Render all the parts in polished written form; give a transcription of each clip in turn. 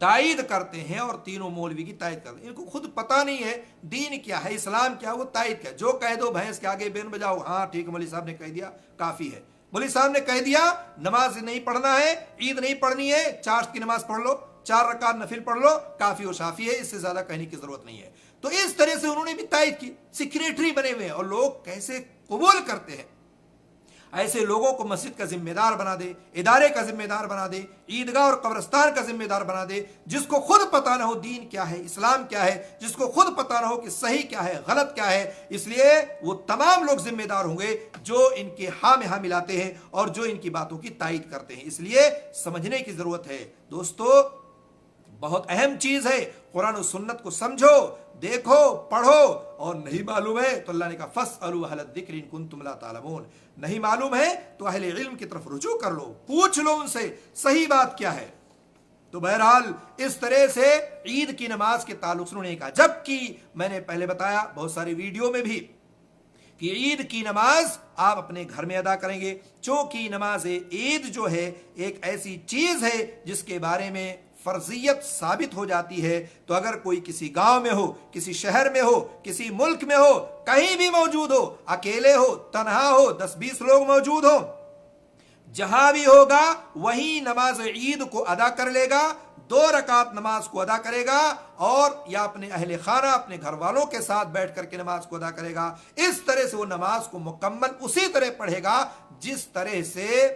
تائید کرتے ہیں اور تینوں مولوی کی تائید کرتے ہیں. ان کو خود پتہ نہیں ہے دین کیا ہے، اسلام کیا ہے، وہ تائید کیا. جو کہہ دو بھینس کے آگے بین بجاؤ، ہاں ٹھیک ہے مولوی صاحب نے کہہ دیا کافی ہے. مولوی صاحب نے کہہ دیا نماز نہیں پڑھنا ہے، عید نہیں پڑھنی ہے، 4 کی نماز پڑھ لو، 4 رکعت نفل پڑھ لو، کافی و شافی ہے، اس سے زیادہ کہنے کی ضرورت نہیں ہے. تو اس طرح سے انہوں نے بھی تائید کی. سیکریٹری بنے ہوئے ہیں، اور لوگ کیسے قبول کرتے ہیں. ایسے لوگوں کو مسجد کا ذمہ دار بنا دے، ادارے کا ذمہ دار بنا دے، عیدگاہ اور قبرستان کا ذمہ دار بنا دے، جس کو خود پتہ نہ ہو دین کیا ہے، اسلام کیا ہے، جس کو خود پتہ نہ ہو کہ صحیح کیا ہے، غلط کیا ہے. اس لیے وہ تمام لوگ ذمہ دار ہوں گے جو ان کے ہاں میں ہاں ملاتے ہیں اور جو ان کی باتوں کی تائید کرتے ہیں. اس لیے سمجھنے کی ضرورت ہے دوستو، بہت اہم چیز ہے. قرآن و سنت کو سمجھو، دیکھو، پڑھو. اور نہیں معلوم ہے تو اللہ نے کہا فاسألوا اہل الذکر ان کنتم لا تعلمون. نہیں معلوم ہے تو اہل علم کی طرف رجوع کر لو، پوچھ لو ان سے صحیح بات کیا ہے. تو بہرحال اس طرح سے عید کی نماز کے تعلق سے انہوں نے کہا. جبکہ میں نے پہلے بتایا بہت ساری ویڈیو میں بھی کہ عید کی نماز آپ اپنے گھر میں ادا کریں گے، چونکہ نماز عید جو ہے ایک ایسی چیز ہے جس کے بارے میں فرضیت ثابت ہو جاتی ہے. تو اگر کوئی کسی گاؤں میں ہو، کسی شہر میں ہو، کسی ملک میں ہو، کہیں بھی موجود ہو، اکیلے ہو، تنہا ہو، 10-20 لوگ موجود ہو، جہاں بھی ہوگا وہیں نماز عید کو ادا کر لے گا. 2 رکعت نماز کو ادا کرے گا، اور یا اپنے اہل خانہ اپنے گھر والوں کے ساتھ بیٹھ کر کے نماز کو ادا کرے گا. اس طرح سے وہ نماز کو مکمل اسی طرح پڑھے گا جس طرح سے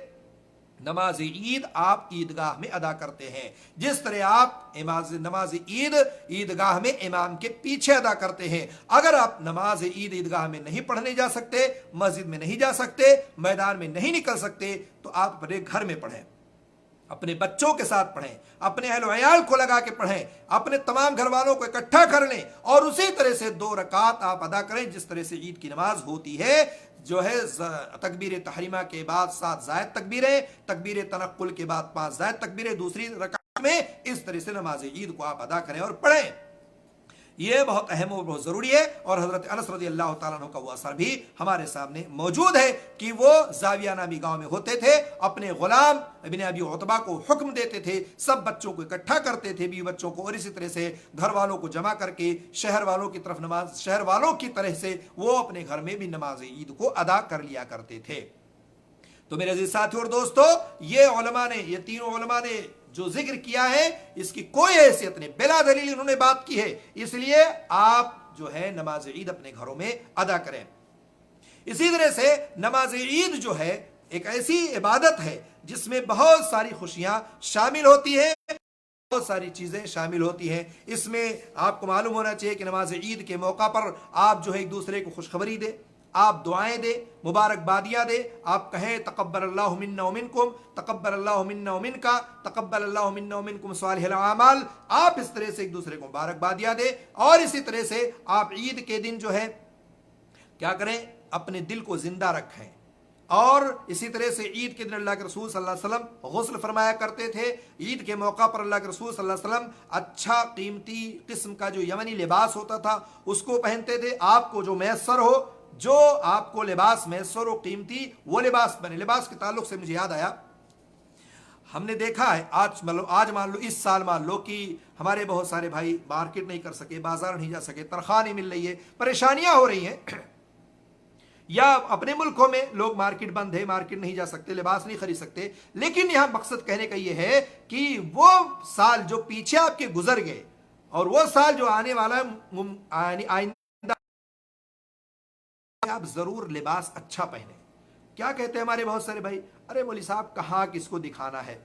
نماز عید آپ عیدگاہ میں ادا کرتے ہیں. جس طرح آپ نماز عید عیدگاہ میں امام کے پیچھے ادا کرتے ہیں. اگر آپ نماز عید عیدگاہ میں نہیں پڑھنے جا سکتے، مسجد میں نہیں جا سکتے، میدان میں نہیں نکل سکتے، تو آپ اپنے گھر میں پڑھیں، اپنے بچوں کے ساتھ پڑھیں، اپنے اہل و عیال کو لگا کے پڑھیں، اپنے تمام گھر والوں کو اکٹھا کر لیں، اور اسی طرح سے 2 رکعت آپ ادا کریں جس طرح سے عید کی نماز ہوتی ہے. جو ہے تکبیر تحریمہ کے بعد 7 زائد تکبیریں، تکبیر تنقل کے بعد 5 زائد تکبیریں دوسری رکعت میں. اس طرح سے نماز عید کو آپ ادا کریں اور پڑھیں. یہ بہت اہم اور بہت ضروری ہے. اور حضرت انس رضی اللہ تعالیٰ عنہ کا وہ اثر بھی ہمارے سامنے موجود ہے کہ وہ زاویہ نامی گاؤں میں ہوتے تھے، اپنے غلام ابن ابی عتبہ کو حکم دیتے تھے، سب بچوں کو اکٹھا کرتے تھے، بیوی بچوں کو، اور اسی طرح سے گھر والوں کو جمع کر کے شہر والوں کی طرف شہر والوں کی طرح سے وہ اپنے گھر میں بھی نماز عید کو ادا کر لیا کرتے تھے. تو میرے عزیز ساتھی اور دوستو، یہ تینوں علماء نے جو ذکر کیا ہے اس کی کوئی حیثیت نہیں، بلا دلیل انہوں نے بات کی ہے. اس لیے آپ جو ہے نماز عید اپنے گھروں میں ادا کریں. اسی طرح سے نماز عید جو ہے ایک ایسی عبادت ہے جس میں بہت ساری خوشیاں شامل ہوتی ہیں، بہت ساری چیزیں شامل ہوتی ہیں. اس میں آپ کو معلوم ہونا چاہیے کہ نماز عید کے موقع پر آپ جو ہے ایک دوسرے کو خوشخبری دیں، آپ دعائیں دیں، مبارکبادیاں دیں، آپ کہیں تقبل اللہ منا ومنکم، تقبل اللہ منا ومنکا، تقبل اللہ منا ومنکم صالح الاعمال. آپ اس طرح سے ایک دوسرے کو مبارکبادیاں دیں. اور اسی طرح سے آپ عید کے دن جو ہے کیا کریں، اپنے دل کو زندہ رکھیں. اور اسی طرح سے عید کے دن اللہ کے رسول صلی اللہ علیہ وسلم غسل فرمایا کرتے تھے. عید کے موقع پر اللہ کے رسول صلی اللہ علیہ وسلم اچھا قیمتی قسم کا جو یمنی لباس ہوتا تھا اس کو پہنتے تھے. آپ کو جو میسر ہو، جو آپ کو لباس میسر ہو قیمتی، وہ لباس بنے. لباس کے تعلق سے مجھے یاد آیا، ہم نے دیکھا ہے آج مان لو اس سال مان لو کہ ہمارے بہت سارے بھائی مارکیٹ نہیں کر سکے، بازار نہیں جا سکے، تنخواہ نہیں مل رہی ہے، پریشانیاں ہو رہی ہیں، یا اپنے ملکوں میں لوگ مارکیٹ بند ہے، مارکیٹ نہیں جا سکتے، لباس نہیں خرید سکتے. لیکن یہاں مقصد کہنے کا یہ ہے کہ وہ سال جو پیچھے آپ کے گزر گئے اور وہ سال جو آنے والا آئندہ، آپ ضرور لباس اچھا پہنے. کیا کہتے ہیں ہمارے بہت سارے بھائی، ارے مولوی صاحب کہاں کس کو دکھانا ہے،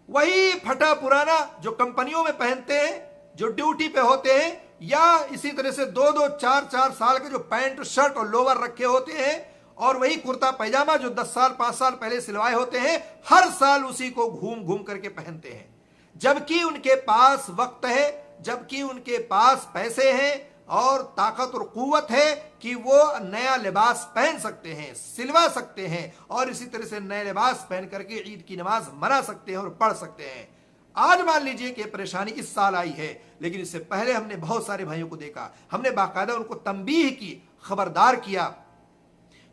وہی پھٹا پرانا جو کمپنیوں میں پہنتے ہیں، جو ڈیوٹی پہ ہوتے ہیں، یا اسی طرح سے 2-2 4-4 سال کے جو پینٹ شرٹ اور لوور رکھے ہوتے ہیں، اور وہی کرتا پیجامہ جو 10 سال 5 سال پہلے سلوائے ہوتے ہیں، ہر سال اسی کو گھوم گھوم کر کے پہنتے ہیں. جبکہ ان کے پاس وقت ہے، جبکہ ان کے پاس پیسے ہیں اور طاقت اور قوت ہے کہ وہ نیا لباس پہن سکتے ہیں، سلوا سکتے ہیں، اور اسی طرح سے نئے لباس پہن کر کے عید کی نماز منا سکتے ہیں اور پڑھ سکتے ہیں. آج مان لیجئے کہ پریشانی اس سال آئی ہے، لیکن اس سے پہلے ہم نے بہت سارے بھائیوں کو دیکھا، ہم نے باقاعدہ ان کو تنبیہ کی، خبردار کیا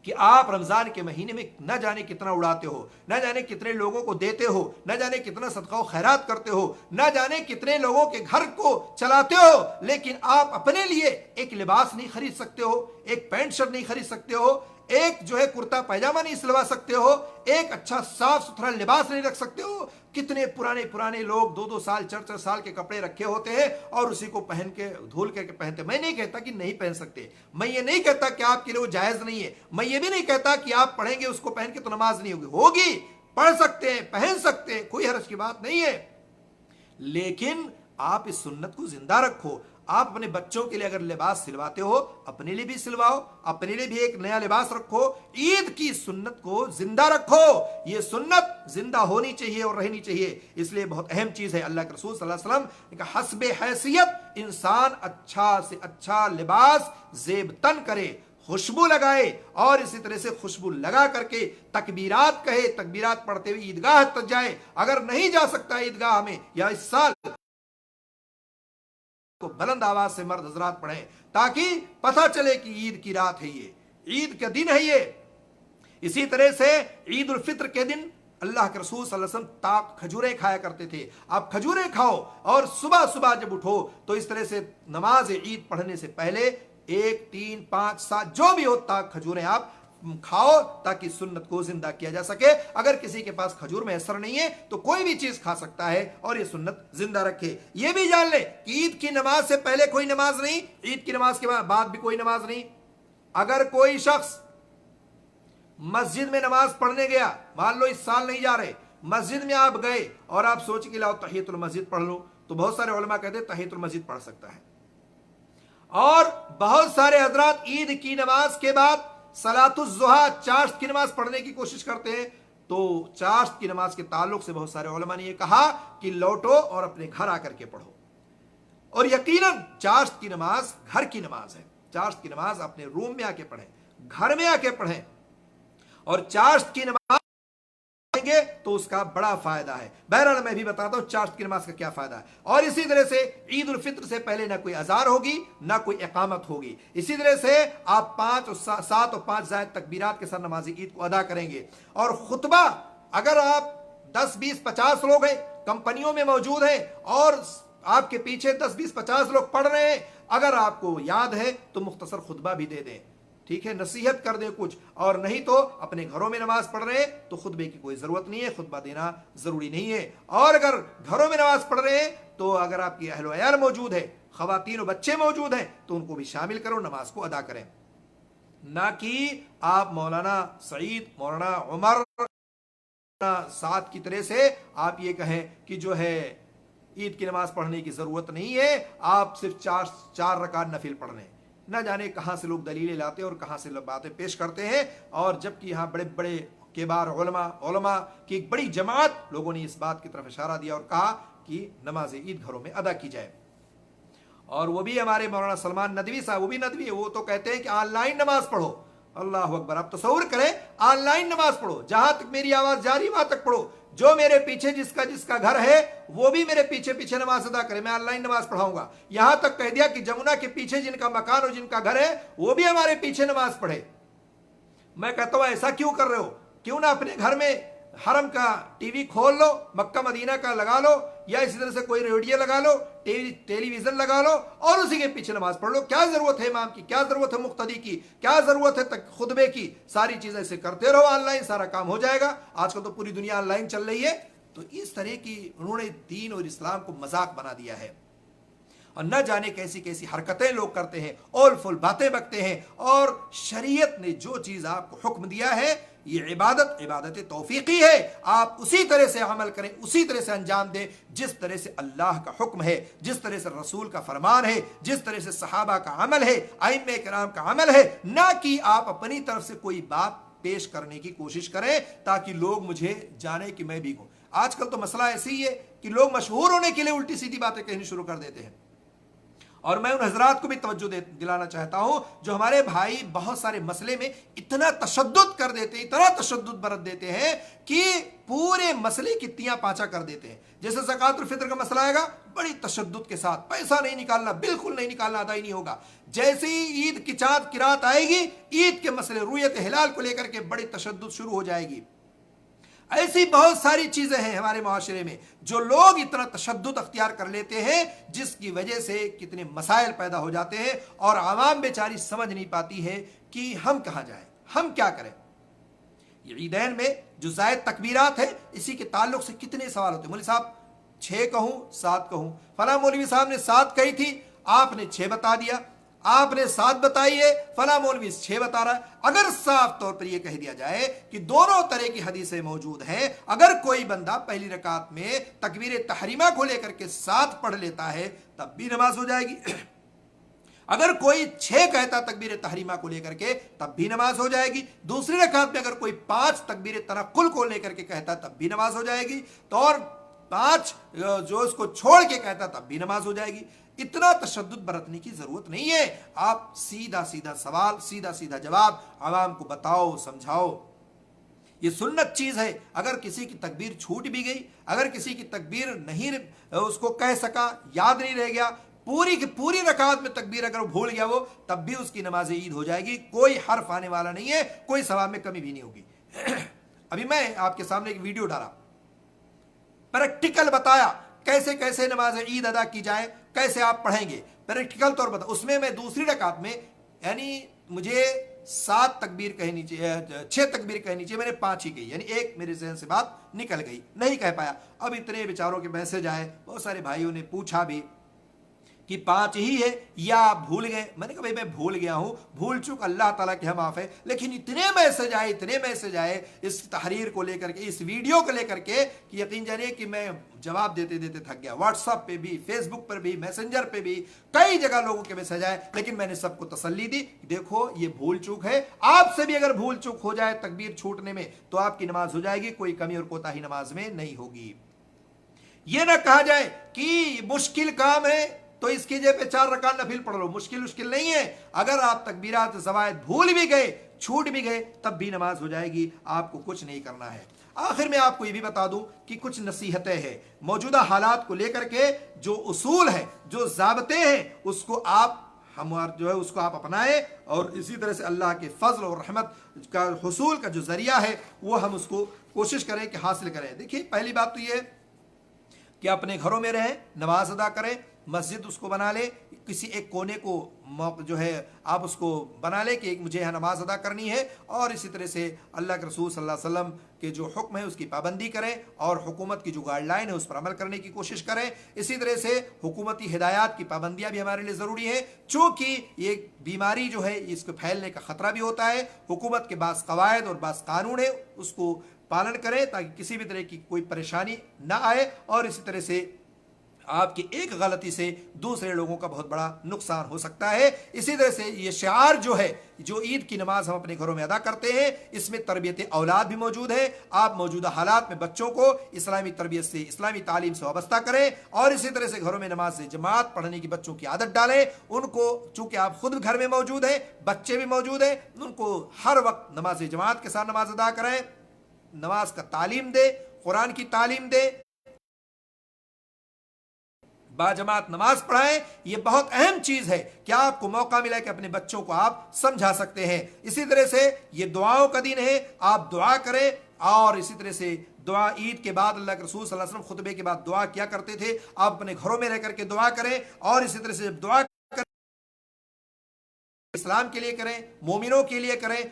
کہ آپ رمضان کے مہینے میں نہ جانے کتنا اڑاتے ہو، نہ جانے کتنے لوگوں کو دیتے ہو، نہ جانے کتنا صدقہ و خیرات کرتے ہو، نہ جانے کتنے لوگوں کے گھر کو چلاتے ہو، لیکن آپ اپنے لیے ایک لباس نہیں خرید سکتے ہو، ایک پینٹ شرٹ نہیں خرید سکتے ہو، ایک جو ہے کرتا پیجامہ نہیں سلوا سکتے ہو، ایک اچھا صاف ستھرا لباس نہیں رکھ سکتے ہو۔ کتنے پرانے لوگ 2 سال 4 سال کے کپڑے رکھے ہوتے ہیں اور اسی کو پہن کے دھول کے پہنتے۔ میں نہیں کہتا کہ نہیں پہن سکتے، میں یہ نہیں کہتا کہ آپ کے لیے وہ جائز نہیں ہے، میں یہ بھی نہیں کہتا کہ آپ پڑھیں گے اس کو پہن کے تو نماز نہیں ہوگی، پڑھ سکتے ہیں، پہن سکتے ہیں، کوئی حرج کی بات نہیں ہے، لیکن آپ اس سنت کو زندہ رکھو۔ آپ اپنے بچوں کے لیے اگر لباس سلواتے ہو، اپنے لیے بھی سلواؤ، اپنے لیے بھی ایک نیا لباس رکھو، عید کی سنت کو زندہ رکھو۔ یہ سنت زندہ ہونی چاہیے اور رہنی چاہیے، اس لیے بہت اہم چیز ہے۔ اللہ کے رسول صلی اللہ علیہ وسلم نے کہا حسب حیثیت انسان اچھا سے اچھا لباس زیب تن کرے، خوشبو لگائے، اور اسی طرح سے خوشبو لگا کر کے تکبیرات کہے، تکبیرات پڑھتے ہوئے عیدگاہ تک جائے۔ اگر نہیں جا سکتا عیدگاہ میں یا اس سال کو بلند آواز سے مرد حضرات پڑھیں تاکہ پتہ چلے کہ عید کی رات ہے، یہ عید کا دن ہے یہ۔ اسی طرح سے عید الفطر کے دن اللہ کے رسول صلی اللہ علیہ وسلم تاک کھجوریں کھایا کرتے تھے۔ آپ کھجوریں کھاؤ، اور صبح صبح جب اٹھو تو اس طرح سے نماز عید پڑھنے سے پہلے 1 3 5 7 جو بھی ہو تاک کھجوریں آپ کھاؤ تاکہ سنت کو زندہ کیا جا سکے۔ اگر کسی کے پاس کھجور میسر نہیں ہے تو کوئی بھی چیز کھا سکتا ہے اور یہ سنت زندہ رکھے۔ یہ بھی جان لے کہ عید کی نماز سے پہلے کوئی نماز نہیں، عید کی نماز کے بعد بھی کوئی نماز نہیں۔ اگر کوئی شخص مسجد میں نماز پڑھنے گیا، مان لو اس سال نہیں جا رہے، مسجد میں آپ گئے اور آپ سوچ کے لاؤ تحیۃ المسجد پڑھ لو، تو بہت سارے علماء کہتے ہیں تحیۃ المسجد پڑھ سکتا ہے۔ اور بہت سارے حضرات عید کی نماز کے بعد صلاۃ الضحیٰ چاشت کی نماز پڑھنے کی کوشش کرتے ہیں، تو چاشت کی نماز کے تعلق سے بہت سارے علماء نے یہ کہا کہ لوٹو اور اپنے گھر آ کر کے پڑھو۔ اور یقیناً چاشت کی نماز گھر کی نماز ہے، چاشت کی نماز اپنے روم میں آ کے پڑھیں، گھر میں آ کے پڑھیں، اور چاشت کی نماز گے تو اس کا بڑا فائدہ ہے۔ بہرحال میں بھی بتاتا ہوں چاشت کی نماز کا کیا فائدہ ہے۔ اور اسی طرح سے عید الفطر سے پہلے نہ کوئی اذان ہوگی نہ کوئی اقامت ہوگی۔ اسی طرح سے آپ 5 اور 7 اور 5 زائد تکبیرات کے ساتھ نماز عید کو ادا کریں گے۔ اور خطبہ اگر آپ 10 20 50 لوگ ہیں، کمپنیوں میں موجود ہیں اور آپ کے پیچھے 10 20 50 لوگ پڑھ رہے ہیں، اگر آپ کو یاد ہے تو مختصر خطبہ بھی دے دیں، ٹھیک ہے، نصیحت کر دیں کچھ، اور نہیں تو اپنے گھروں میں نماز پڑھ رہے ہیں تو خطبے کی کوئی ضرورت نہیں ہے، خطبہ دینا ضروری نہیں ہے۔ اور اگر گھروں میں نماز پڑھ رہے ہیں تو اگر آپ کی اہل و عیال موجود ہے، خواتین و بچے موجود ہیں، تو ان کو بھی شامل کرو، نماز کو ادا کریں، نہ کہ آپ مولانا سعید، مولانا عمر، مولانا سعد کی طرح سے آپ یہ کہیں کہ جو ہے عید کی نماز پڑھنے کی ضرورت نہیں ہے، آپ صرف 4 رکعت نفل پڑھ رہے ہیں۔ نہ جانے کہاں سے لوگ دلیلیں لاتے ہیں اور کہاں سے لوگ باتیں پیش کرتے ہیں، اور جبکہ یہاں بڑے بڑے کبار علماء کی ایک بڑی جماعت لوگوں نے اس بات کی طرف اشارہ دیا اور کہا کہ نماز عید گھروں میں ادا کی جائے۔ اور وہ بھی ہمارے مولانا سلمان ندوی صاحب، وہ بھی ندوی ہے، وہ تو کہتے ہیں کہ آن لائن نماز پڑھو۔ اللہ اکبر، آپ تصور کریں آن لائن نماز پڑھو، جہاں تک میری آواز جاری وہاں تک پڑھو، جو میرے پیچھے جس کا گھر ہے وہ بھی میرے پیچھے نماز ادا کرے، میں آن لائن نماز پڑھاؤں گا۔ یہاں تک کہہ دیا کہ جمنا کے پیچھے جن کا مکان اور جن کا گھر ہے وہ بھی ہمارے پیچھے نماز پڑھے۔ میں کہتا ہوں ایسا کیوں کر رہے ہو؟ کیوں نہ اپنے گھر میں حرم کا ٹی وی کھول لو، مکہ مدینہ کا لگا لو، یا اسی طرح سے کوئی ریڈیو لگا لو، ٹیلی ویژن لگا لو اور اسی کے پیچھے نماز پڑھ لو۔ کیا ضرورت ہے امام کی، کیا ضرورت ہے مقتدی کی، کیا ضرورت ہے خطبے کی؟ ساری چیزیں ایسے کرتے رہو، آن لائن سارا کام ہو جائے گا۔ آج کل تو پوری دنیا آن لائن چل رہی ہے۔ تو اس طرح کی انہوں نے دین اور اسلام کو مذاق بنا دیا ہے، اور نہ جانے کیسی کیسی حرکتیں لوگ کرتے ہیں، اول فل باتیں بکتے ہیں۔ اور شریعت نے جو چیز آپ کو حکم دیا ہے، یہ عبادت توفیقی ہے، آپ اسی طرح سے عمل کریں، اسی طرح سے انجام دیں جس طرح سے اللہ کا حکم ہے، جس طرح سے رسول کا فرمان ہے، جس طرح سے صحابہ کا عمل ہے، ائمہ کرام کا عمل ہے، نہ کہ آپ اپنی طرف سے کوئی بات پیش کرنے کی کوشش کریں تاکہ لوگ مجھے جانے کہ میں بھی ہوں۔ آج کل تو مسئلہ ایسی ہی ہے کہ لوگ مشہور ہونے کے لیے الٹی سیدھی باتیں کہنی شروع کر دیتے ہیں، اور میں ان حضرات کو بھی توجہ دلانا چاہتا ہوں جو ہمارے بھائی بہت سارے مسئلے میں اتنا تشدد کر دیتے ہیں، اتنا تشدد برت دیتے ہیں کہ پورے مسئلے کی تیاں پانچا کر دیتے ہیں. جیسے زکوٰۃ الفطر کا مسئلہ آئے گا، بڑی تشدد کے ساتھ پیسہ نہیں نکالنا، بالکل نہیں نکالنا، ادا ہی نہیں ہوگا. جیسے ہی عید کی چاند کی رات آئے گی، عید کے مسئلے رویت ہلال کو لے کر کے بڑی تشدد شروع ہو جائے گی. ایسی بہت ساری چیزیں ہیں ہمارے معاشرے میں جو لوگ اتنا تشدد اختیار کر لیتے ہیں، جس کی وجہ سے کتنے مسائل پیدا ہو جاتے ہیں اور عوام بیچاری سمجھ نہیں پاتی ہے کہ ہم کہاں جائیں، ہم کیا کریں. یہ عیدین میں جو زائد تکبیرات ہیں، اسی کے تعلق سے کتنے سوال ہوتے ہیں. مولوی صاحب 6 کہوں 7 کہوں؟ فلاں مولوی صاحب نے 7 کہی تھی، آپ نے 6 بتا دیا. آپ نے 7 بتائی ہے، فلاں مولوی 6 بتا رہا ہے. اگر صاف طور پر یہ کہہ دیا جائے کہ دونوں طرح کی حدیثیں موجود ہیں، اگر کوئی بندہ پہلی رکعت میں تکبیر تحریمہ کو لے کر کے 7 پڑھ لیتا ہے تب بھی نماز ہو جائے گی. اگر کوئی 6 کہتا تکبیر تحریمہ کو لے کر کے تب بھی نماز ہو جائے گی. دوسری رکعت میں اگر کوئی 5 تکبیر تنقل کو لے کر کے کہتا تب بھی نماز ہو جائے گی. تو اور 5 جو اس کو چھوڑ کے کہتا تب بھی نماز ہو جائے گی. اتنا تشدد برتنے کی ضرورت نہیں ہے. آپ سیدھا سیدھا سوال، سیدھا سیدھا جواب عوام کو بتاؤ، سمجھاؤ. یہ سنت چیز ہے. اگر کسی کی تکبیر چھوٹ بھی گئی، اگر کسی کی تکبیر نہیں اس کو کہہ سکا، یاد نہیں رہ گیا، پوری کی پوری رکعت میں تکبیر اگر وہ بھول گیا وہ، تب بھی اس کی نماز عید ہو جائے گی. کوئی حرف آنے والا نہیں ہے، کوئی ثواب میں کمی بھی نہیں ہوگی. ابھی میں آپ کے سامنے ایک ویڈیو ڈالا، پریکٹیکل بتایا کیسے کیسے نماز عید ادا کی جائے، کیسے آپ پڑھیں گے، پریکٹیکل طور پر. اس میں دوسری رکعت میں یعنی مجھے 7 تکبیر کہنی چاہیے، 6 تکبیر کہنی چاہیے، میں نے 5 ہی کہی، یعنی ایک میرے ذہن سے بات نکل گئی، نہیں کہہ پایا. اب اتنے بیچاروں کے میسج آئے، بہت سارے بھائیوں نے پوچھا بھی کہ 5 ہی ہے یا آپ بھول گئے. میں نے کہا بھائی میں بھول گیا ہوں، بھول چک اللہ تعالیٰ کے ہم معاف ہے. لیکن اتنے میسج آئے اس تحریر کو لے کر کے، اس ویڈیو کو لے کر کے، کہ یقین جانیے کہ میں جواب دیتے دیتے تھک گیا. واٹس ایپ پہ بھی، فیس بک پر بھی، میسنجر پہ بھی کئی جگہ لوگوں کے میسج آئے. لیکن میں نے سب کو تسلی دی، دیکھو یہ بھول چوک ہے. آپ سے بھی اگر بھول چوک ہو جائے تکبیر چھوٹنے میں تو آپ کی نماز ہو جائے گی، کوئی کمی اور کوتاہی نماز میں نہیں ہوگی. یہ نہ کہا جائے کہ مشکل کام ہے تو اس کی جگہ پہ 4 رکعت نفل پڑھ لو. مشکل نہیں ہے. اگر آپ تکبیرات زوائد بھول بھی گئے، چھوٹ بھی گئے، تب بھی نماز ہو جائے گی. آپ کو کچھ نہیں کرنا ہے. آخر میں آپ کو یہ بھی بتا دوں کہ کچھ نصیحتیں ہیں موجودہ حالات کو لے کر کے. جو اصول ہے، جو ضابطے ہیں، اس کو آپ جو ہے اس کو آپ اپنائیں، اور اسی طرح سے اللہ کے فضل اور رحمت کا حصول کا جو ذریعہ ہے وہ ہم اس کو کوشش کریں کہ حاصل کریں. دیکھیے پہلی بات تو یہ کہ اپنے گھروں میں رہیں، نماز ادا کریں، مسجد اس کو بنا لے، کسی ایک کونے کو جو ہے آپ اس کو بنا لے کہ مجھے یہاں نماز ادا کرنی ہے. اور اسی طرح سے اللہ کے رسول صلی اللہ علیہ وسلم کے جو حکم ہے اس کی پابندی کریں، اور حکومت کی جو گائیڈ لائن ہے اس پر عمل کرنے کی کوشش کریں. اسی طرح سے حکومتی ہدایات کی پابندیاں بھی ہمارے لیے ضروری ہیں، چونکہ یہ بیماری جو ہے اس کو پھیلنے کا خطرہ بھی ہوتا ہے. حکومت کے بعض قواعد اور بعض قانون ہے، اس کو پالن کریں تاکہ کسی بھی طرح کی کوئی پریشانی نہ آئے. اور اسی طرح سے آپ کی ایک غلطی سے دوسرے لوگوں کا بہت بڑا نقصان ہو سکتا ہے. اسی طرح سے یہ شعار جو ہے، جو عید کی نماز ہم اپنے گھروں میں ادا کرتے ہیں، اس میں تربیت اولاد بھی موجود ہے. آپ موجودہ حالات میں بچوں کو اسلامی تربیت سے، اسلامی تعلیم سے وابستہ کریں، اور اسی طرح سے گھروں میں نماز جماعت پڑھنے کی بچوں کی عادت ڈالیں. ان کو چونکہ آپ خود گھر میں موجود ہیں، بچے بھی موجود ہیں، ان کو ہر وقت نماز جماعت کے ساتھ نماز ادا کریں، نماز کا تعلیم دے، قرآن کی تعلیم دے، باجماعت نماز پڑھائیں. یہ بہت اہم چیز ہے کہ آپ کو موقع ملا کہ اپنے بچوں کو آپ سمجھا سکتے ہیں. اسی طرح سے یہ دعاؤں کا دن ہے، آپ دعا کریں. اور اسی طرح سے دعا عید کے بعد اللہ کے رسول صلی اللہ علیہ وسلم خطبے کے بعد دعا کیا کرتے تھے، آپ اپنے گھروں میں رہ کر کے دعا کریں. اور اسی طرح سے جب دعا کریں اسلام کے لیے کریں، مومنوں کے لیے کریں.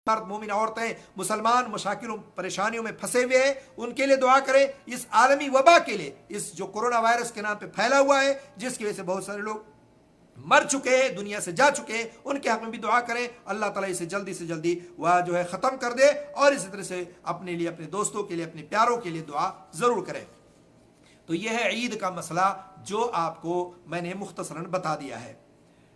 مرد، مومن عورتیں، مسلمان مشاکلوں پریشانیوں میں پھنسے ہوئے ہیں، ان کے لیے دعا کریں. اس عالمی وبا کے لیے، اس جو کورونا وائرس کے نام پہ پھیلا ہوا ہے، جس کی وجہ سے بہت سارے لوگ مر چکے ہیں، دنیا سے جا چکے ہیں، ان کے حق میں بھی دعا کریں. اللہ تعالیٰ اسے جلدی سے جلدی وہ جو ہے ختم کر دے. اور اسی طرح سے اپنے لیے، اپنے دوستوں کے لیے، اپنے پیاروں کے لیے دعا ضرور کریں. تو یہ ہے عید کا مسئلہ جو آپ کو میں نے مختصراً بتا دیا ہے.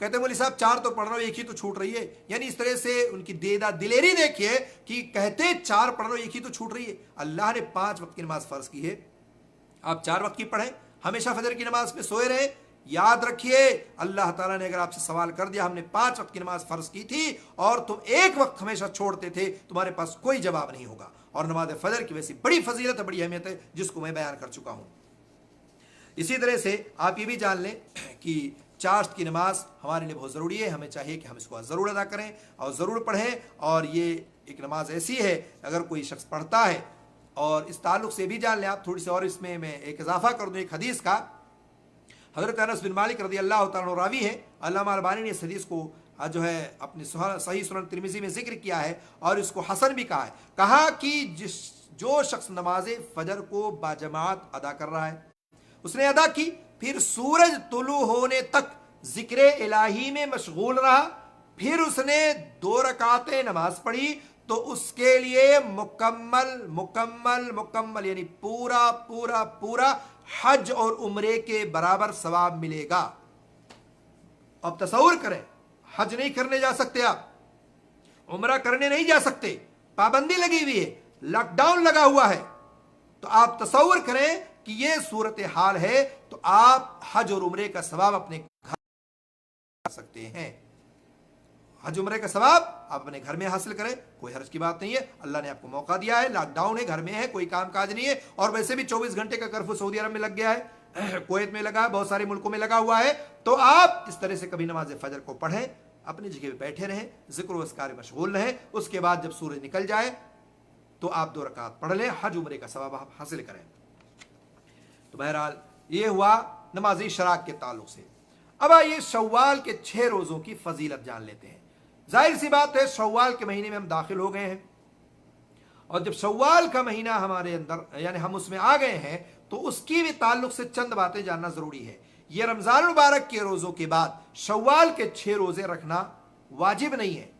کہتے مولوی صاحب 4 تو پڑھ رہا ہوں ایک ہی تو چھوٹ رہی ہے. یعنی اس طرح سے ان کی دلیری دیکھیے کہ کہتے 4 پڑھ رہا ہوں ایک ہی تو چھوٹ رہی ہے. اللہ نے 5 وقت کی نماز فرض کی ہے, آپ 4 وقت کی پڑھیں, ہمیشہ فجر کی نماز پہ سوئے رہیں. یاد رکھیے اللہ تعالیٰ نے اگر آپ سے سوال کر دیا ہم نے 5 وقت کی نماز فرض کی تھی اور تم ایک وقت ہمیشہ چھوڑتے تھے, تمہارے پاس کوئی جواب نہیں ہوگا. اور نماز فجر کی ویسی بڑی فضیلت ہے, بڑی اہمیت ہے, جس کو میں بیان کر چکا ہوں. اسی طرح سے آپ یہ بھی جان لیں کہ چاشت کی نماز ہمارے لیے بہت ضروری ہے, ہمیں چاہیے کہ ہم اس کو ضرور ادا کریں اور ضرور پڑھیں. اور یہ ایک نماز ایسی ہے اگر کوئی شخص پڑھتا ہے, اور اس تعلق سے بھی جان لیں آپ تھوڑی سی, اور اس میں ایک اضافہ کر دوں ایک حدیث کا. حضرت انس بن مالک رضی اللہ تعالیٰ عنہ راوی ہے, علامہ البانی نے اس حدیث کو جو ہے اپنی صحیح سنن ترمذی میں ذکر کیا ہے اور اس کو حسن بھی کہا ہے. کہا کہ جو شخص نماز فجر کو باجماعت ادا کر رہا ہے, اس نے ادا کی, پھر سورج طلوع ہونے تک ذکر الہی میں مشغول رہا, پھر اس نے 2 رکعتیں نماز پڑھی, تو اس کے لیے مکمل یعنی پورا حج اور عمرے کے برابر ثواب ملے گا. اب تصور کریں, حج نہیں کرنے جا سکتے, آپ عمرہ کرنے نہیں جا سکتے, پابندی لگی ہوئی ہے, لاک ڈاؤن لگا ہوا ہے, تو آپ تصور کریں کہ یہ صورتحال ہے, تو آپ حج اور عمرے کا ثواب اپنے گھر کر سکتے ہیں. حج عمرے کا ثواب آپ اپنے گھر میں حاصل کریں, کوئی حرج کی بات نہیں ہے. اللہ نے آپ کو موقع دیا ہے, لاک ڈاؤن ہے, گھر میں ہے, کوئی کام کاج نہیں ہے, اور ویسے بھی 24 گھنٹے کا کرفیو سعودی عرب میں لگ گیا ہے, کویت میں لگا ہے, بہت سارے ملکوں میں لگا ہوا ہے. تو آپ اس طرح سے کبھی نماز فجر کو پڑھیں, اپنی جگہ پہ بیٹھے رہیں, ذکر و اذکار میں مشغول رہیں, اس کے بعد جب سورج نکل جائے تو آپ 2 رکعت پڑھ لیں, حج عمرے کا ثواب آپ حاصل کریں. تو بہرحال یہ ہوا نماز اشراق کے تعلق سے. اب آئیے شوال کے 6 روزوں کی فضیلت جان لیتے ہیں. ظاہر سی بات ہے شوال کے مہینے میں ہم داخل ہو گئے ہیں, اور جب شوال کا مہینہ ہمارے اندر یعنی ہم اس میں آ گئے ہیں, تو اس کی بھی تعلق سے چند باتیں جاننا ضروری ہے. یہ رمضان المبارک کے روزوں کے بعد شوال کے 6 روزے رکھنا واجب نہیں ہے,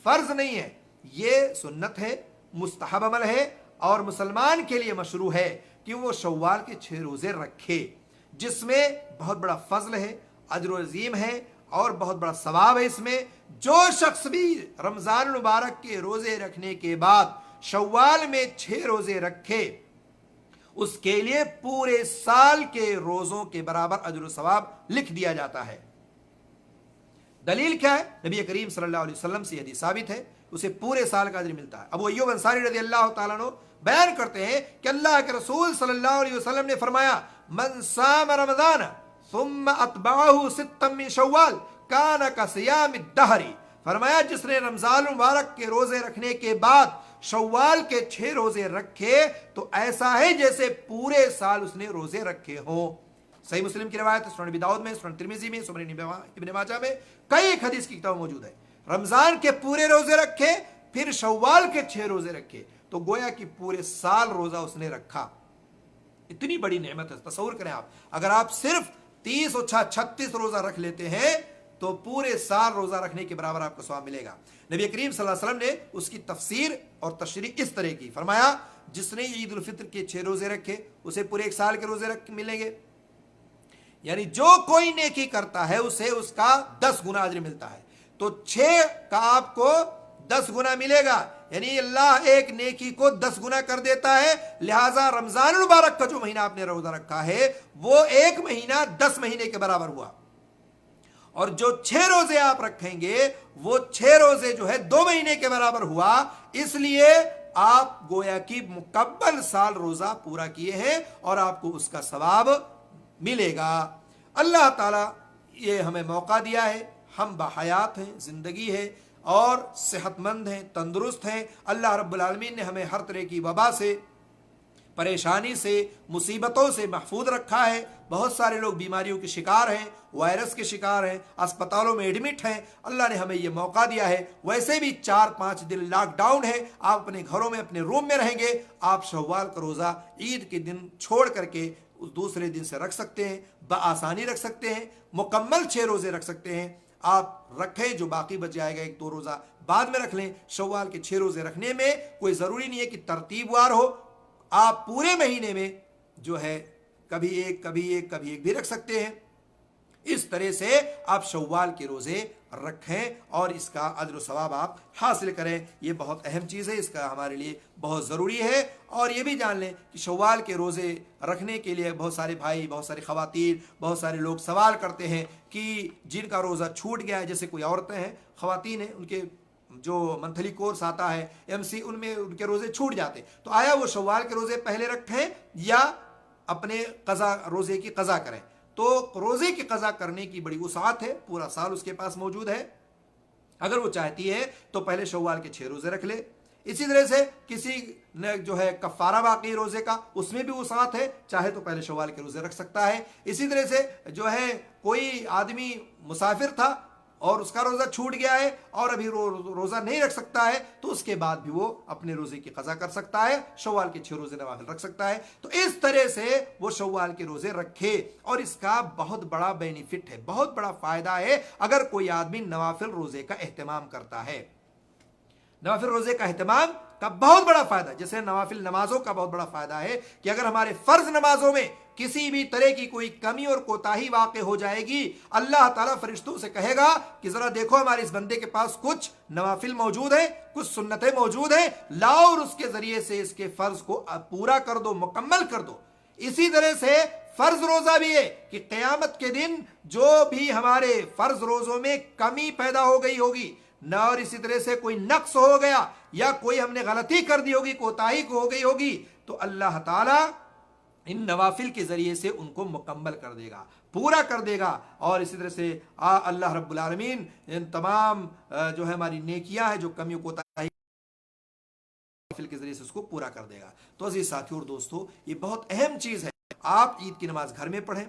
فرض نہیں ہے, یہ سنت ہے, مستحب عمل ہے, اور مسلمان کے لیے مشروع ہے کہ وہ شوال کے 6 روزے رکھے, جس میں بہت بڑا فضل ہے, اجر و عظیم ہے, اور بہت بڑا ثواب ہے. اس میں جو شخص بھی رمضان المبارک کے روزے رکھنے کے بعد شوال میں 6 روزے رکھے, اس کے لیے پورے سال کے روزوں کے برابر اجر و ثواب لکھ دیا جاتا ہے. دلیل کیا ہے؟ نبی کریم صلی اللہ علیہ وسلم سے حدیث ثابت ہے, اسے پورے سال کا اجر ملتا ہے. ابو ایوب انصاری رضی اللہ تعالیٰ عنہ بیان کرتے ہیں کہ اللہ کے رسول صلی اللہ علیہ وسلم نے فرمایا, من صام رمضان ثم اتبعہ 6 من شوال کان کصیام الدہر. فرمایا جس نے رمضان مبارک کے روزے رکھنے کے بعد شوال کے 6 روزے رکھے, تو ایسا ہے جیسے پورے سال اس نے روزے رکھے ہوں. صحیح مسلم کی روایت, سنن ابی داؤد میں, سنن ترمذی میں, سنن ابن ماجہ میں, کئی ایک حدیث کی کتاب موجود ہے. رمضان کے پورے روزے رکھے, پھر شوال کے 6 روزے رکھے, تو گویا کہ پورے سال روزہ اس نے رکھا. اتنی بڑی نعمت ہے, تصور کریں آپ, اگر آپ صرف 30 اور 36 روزہ رکھ لیتے ہیں تو پورے سال روزہ رکھنے کے برابر آپ کو ثواب ملے گا. نبی کریم صلی اللہ علیہ وسلم نے اس کی تفسیر اور تشریح اس طرح کی, فرمایا جس نے عید الفطر کے 6 روزے رکھے اسے پورے 1 سال کے روزے ملیں گے. یعنی جو کوئی نیکی کرتا ہے اسے اس کا 10 گنا اجر ملتا ہے, تو 6 کا آپ کو 10 گنا ملے گا. یعنی اللہ ایک نیکی کو 10 گنا کر دیتا ہے. لہٰذا رمضان المبارک کا جو مہینہ آپ نے روزہ رکھا ہے وہ 1 مہینہ 10 مہینے کے برابر ہوا, اور جو 6 روزے آپ رکھیں گے وہ 6 روزے جو ہے 2 مہینے کے برابر ہوا. اس لیے آپ گویا کی مکمل سال روزہ پورا کیے ہیں اور آپ کو اس کا ثواب ملے گا. اللہ تعالیٰ یہ ہمیں موقع دیا ہے, ہم بحیات ہیں, زندگی ہے اور صحت مند ہیں, تندرست ہیں. اللہ رب العالمین نے ہمیں ہر طرح کی وبا سے, پریشانی سے, مصیبتوں سے محفوظ رکھا ہے. بہت سارے لوگ بیماریوں کے شکار ہیں, وائرس کے شکار ہیں, اسپتالوں میں ایڈمٹ ہیں. اللہ نے ہمیں یہ موقع دیا ہے. ویسے بھی 4-5 دن لاک ڈاؤن ہے, آپ اپنے گھروں میں اپنے روم میں رہیں گے. آپ شوال کا روزہ عید کے دن چھوڑ کر کے اس دوسرے دن سے رکھ سکتے ہیں, بآسانی رکھ سکتے ہیں, مکمل 6 روزے رکھ سکتے ہیں. آپ رکھیں, جو باقی بچ جائے گا 1-2 روزہ بعد میں رکھ لیں. شوال کے 6 روزے رکھنے میں کوئی ضروری نہیں ہے کہ ترتیب وار ہو, آپ پورے مہینے میں جو ہے کبھی ایک بھی رکھ سکتے ہیں. اس طرح سے آپ شوال کے روزے رکھیں اور اس کا اجر و ثواب آپ حاصل کریں. یہ بہت اہم چیز ہے, اس کا ہمارے لیے بہت ضروری ہے. اور یہ بھی جان لیں کہ شوال کے روزے رکھنے کے لیے بہت سارے بھائی, بہت ساری خواتین, بہت سارے لوگ سوال کرتے ہیں کہ جن کا روزہ چھوٹ گیا ہے, جیسے کوئی عورتیں ہیں, خواتین ہیں, ان کے جو منتھلی کورس آتا ہے MC, ان میں ان کے روزے چھوٹ جاتے ہیں, تو آیا وہ شوال کے روزے پہلے رکھیں یا اپنے قضا روزے کی قضا کریں؟ تو روزے کی قضا کرنے کی بڑی وسعت ہے, پورا سال اس کے پاس موجود ہے. اگر وہ چاہتی ہے تو پہلے شوال کے 6 روزے رکھ لے. اسی طرح سے کسی نے جو ہے کفارہ باقی روزے کا, اس میں بھی وسعت ہے, چاہے تو پہلے شوال کے روزے رکھ سکتا ہے. اسی طرح سے جو ہے کوئی آدمی مسافر تھا اور اس کا روزہ چھوٹ گیا ہے اور ابھی روزہ نہیں رکھ سکتا ہے, تو اس کے بعد بھی وہ اپنے روزے کی قضا کر سکتا ہے, شوال کے 6 روزے نوافل رکھ سکتا ہے. تو اس طرح سے وہ شوال کے روزے رکھے, اور اس کا بہت بڑا بینیفٹ ہے, بہت بڑا فائدہ ہے اگر کوئی آدمی نوافل روزے کا اہتمام کرتا ہے. نوافل روزے کا اہتمام کا بہت بڑا فائدہ, جیسے نوافل نمازوں کا بہت بڑا فائدہ ہے کہ اگر ہمارے فرض نمازوں میں کسی بھی طرح کی کوئی کمی اور کوتاہی واقع ہو جائے گی, اللہ تعالیٰ فرشتوں سے کہے گا کہ ذرا دیکھو ہمارے اس بندے کے پاس کچھ نوافل موجود ہیں, کچھ سنتیں موجود ہیں, لاؤ اور اس کے ذریعے سے اس کے فرض کو پورا کر دو, مکمل کر دو. اسی طرح سے فرض روزہ بھی ہے کہ قیامت کے دن جو بھی ہمارے فرض روزوں میں کمی پیدا ہو گئی ہوگی نہ, اور اسی طرح سے کوئی نقص ہو گیا یا کوئی ہم نے غلطی کر دی ہوگی, کوتاہی کو ہو گئی ہوگی, تو اللہ تعالیٰ ان نوافل کے ذریعے سے ان کو مکمل کر دے گا, پورا کر دے گا. اور اسی طرح سے اللہ رب العالمین ان تمام جو ہے ہماری نیکیاں ہیں, جو کمیوں کوتاہی نوافل کے ذریعے سے اس کو پورا کر دے گا. تو عزیز ساتھیوں اور دوستو, یہ بہت اہم چیز ہے. آپ عید کی نماز گھر میں پڑھیں,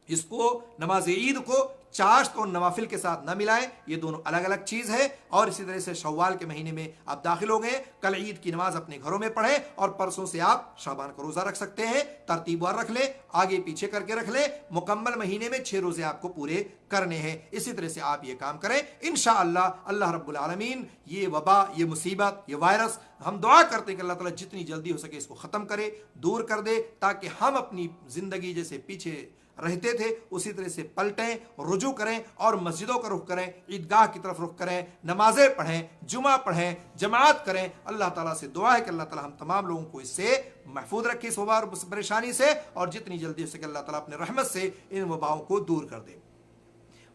اس کو نماز عید کو چاشت اور نوافل کے ساتھ نہ ملائیں, یہ دونوں الگ الگ چیز ہے. اور اسی طرح سے شوال کے مہینے میں آپ داخل ہو گئے, کل عید کی نماز اپنے گھروں میں پڑھیں اور پرسوں سے آپ شعبان کا روزہ رکھ سکتے ہیں, ترتیب وار رکھ لیں, آگے پیچھے کر کے رکھ لیں, مکمل مہینے میں 6 روزے آپ کو پورے کرنے ہیں. اسی طرح سے آپ یہ کام کریں, انشاءاللہ اللہ رب العالمین یہ وبا, یہ مصیبت, یہ وائرس, ہم دعا کرتے ہیں کہ اللہ تعالیٰ جتنی جلدی ہو سکے اس کو ختم کرے, دور کر دے, تاکہ ہم اپنی زندگی جیسے پیچھے رہتے تھے اسی طرح سے پلٹیں, رجوع کریں اور مسجدوں کا رخ کریں, عیدگاہ کی طرف رخ کریں, نمازیں پڑھیں, جمعہ پڑھیں, جماعت کریں. اللہ تعالیٰ سے دعا ہے کہ اللہ تعالیٰ ہم تمام لوگوں کو اس سے محفوظ رکھے, اس وبا اور پریشانی سے, اور جتنی جلدی ہو سکے اللہ تعالیٰ اپنے رحمت سے ان وباؤں کو دور کر دے.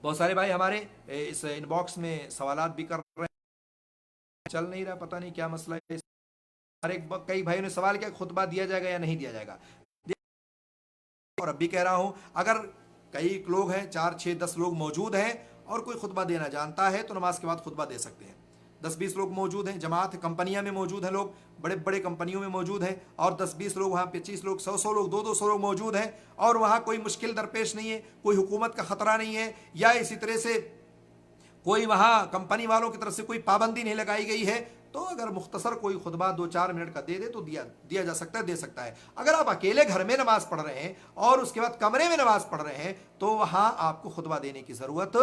بہت سارے بھائی ہمارے اس ان باکس میں سوالات بھی کر رہے ہیں, چل نہیں رہا, پتہ نہیں کیا مسئلہ ہے. کئی بھائیوں نے سوال کیا خطبہ دیا جائے گا یا نہیں دیا جائے گا. اور اب بھی کہہ رہا ہوں, اگر کئی لوگ ہیں, 4 6 10 لوگ موجود ہیں اور کوئی خطبہ دینا جانتا ہے تو نماز کے بعد خطبہ دے سکتے ہیں. 10 20 لوگ موجود ہیں, جماعت کمپنیاں میں موجود ہیں, لوگ بڑے بڑے کمپنیوں میں موجود ہیں, اور 10 20 لوگ وہاں 25 لوگ 100 لوگ 200 لوگ موجود ہیں, اور وہاں کوئی مشکل درپیش نہیں ہے, کوئی حکومت کا خطرہ نہیں ہے, یا اسی طرح سے کوئی وہاں کمپنی والوں کی طرف سے کوئی پابندی نہیں لگائی گئی ہے. تو اگر مختصر کوئی خطبہ 2 4 منٹ کا دے دے تو دیا جا سکتا ہے, دے سکتا ہے. اگر آپ اکیلے گھر میں نماز پڑھ رہے ہیں اور اس کے بعد کمرے میں نماز پڑھ رہے ہیں تو وہاں آپ کو خطبہ دینے کی ضرورت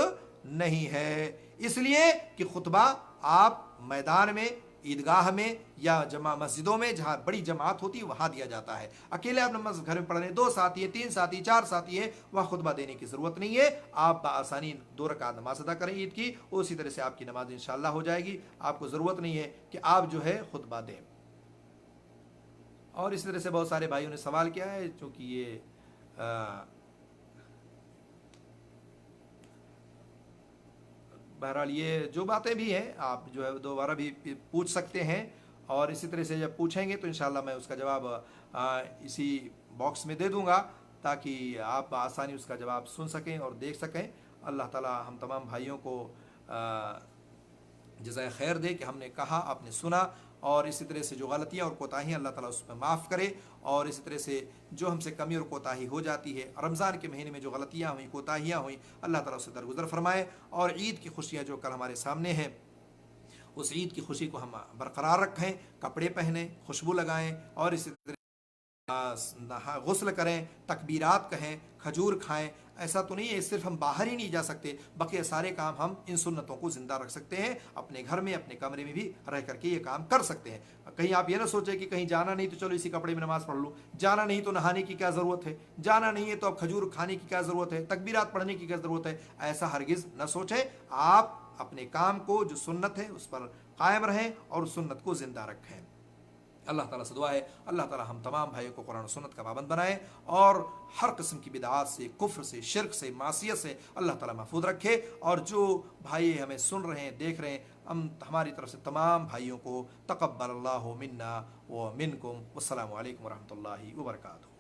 نہیں ہے, اس لیے کہ خطبہ آپ میدان میں, عیدگاہ میں یا جمع مسجدوں میں جہاں بڑی جماعت ہوتی ہے وہاں دیا جاتا ہے. اکیلے آپ نماز گھر میں پڑھ رہے ہیں, 2 ساتھی ہیں, 3 ساتھی, 4 ساتھی ہیں, وہاں خطبہ دینے کی ضرورت نہیں ہے. آپ بآسانی 2 رکعت نماز ادا کریں عید کی, اسی طرح سے آپ کی نماز انشاءاللہ ہو جائے گی. آپ کو ضرورت نہیں ہے کہ آپ جو ہے خطبہ دیں. اور اسی طرح سے بہت سارے بھائیوں نے سوال کیا ہے, چونکہ یہ بہرحال یہ جو باتیں بھی ہیں آپ جو ہے دوبارہ بھی پوچھ سکتے ہیں, اور اسی طرح سے جب پوچھیں گے تو انشاءاللہ میں اس کا جواب اسی باکس میں دے دوں گا تاکہ آپ آسانی اس کا جواب سن سکیں اور دیکھ سکیں. اللہ تعالیٰ ہم تمام بھائیوں کو جزائے خیر دے کہ ہم نے کہا, آپ نے سنا, اور اسی طرح سے جو غلطیاں اور کوتاہیاں اللہ تعالیٰ اس میں معاف کرے, اور اسی طرح سے جو ہم سے کمی اور کوتاہی ہو جاتی ہے رمضان کے مہینے میں جو غلطیاں ہوئیں, کوتاہیاں ہوئیں, اللہ تعالیٰ اس سے درگزر فرمائے. اور عید کی خوشیاں جو کل ہمارے سامنے ہیں اس عید کی خوشی کو ہم برقرار رکھیں, کپڑے پہنیں, خوشبو لگائیں, اور اسی طرح غسل کریں، تکبیرات کہیں، کھجور کھائیں، ایسا تو نہیں ہے صرف ہم باہر ہی نہیں جا سکتے، بقیہ سارے کام ہم ان سنتوں کو زندہ رکھ سکتے ہیں، اپنے گھر میں اپنے کمرے میں بھی رہ کر کے یہ کام کر سکتے ہیں۔ کہیں آپ یہ نہ سوچیں کہ کہیں جانا نہیں تو چلو اسی کپڑے میں نماز پڑھ لوں، جانا نہیں تو نہانے کی کیا ضرورت ہے، جانا نہیں ہے تو اب کھجور کھانے کی کیا ضرورت ہے، تکبیرات پڑھنے کی کیا ضرورت ہے، ایسا ہرگز نہ سوچیں۔ آپ اپنے کام کو جو سنت ہے اس پر قائم رہیں اور اس سنت کو زندہ رکھیں۔ اللہ تعالیٰ سے دعا ہے اللہ تعالیٰ ہم تمام بھائیوں کو قرآن و سنت کا پابند بنائے اور ہر قسم کی بدعات سے، کفر سے، شرک سے، معصیت سے اللہ تعالیٰ محفوظ رکھے۔ اور جو بھائی ہمیں سن رہے ہیں، دیکھ رہے ہیں، ہماری طرف سے تمام بھائیوں کو تقبل اللہ منا و منکم، والسلام علیکم ورحمۃ اللہ وبرکاتہ۔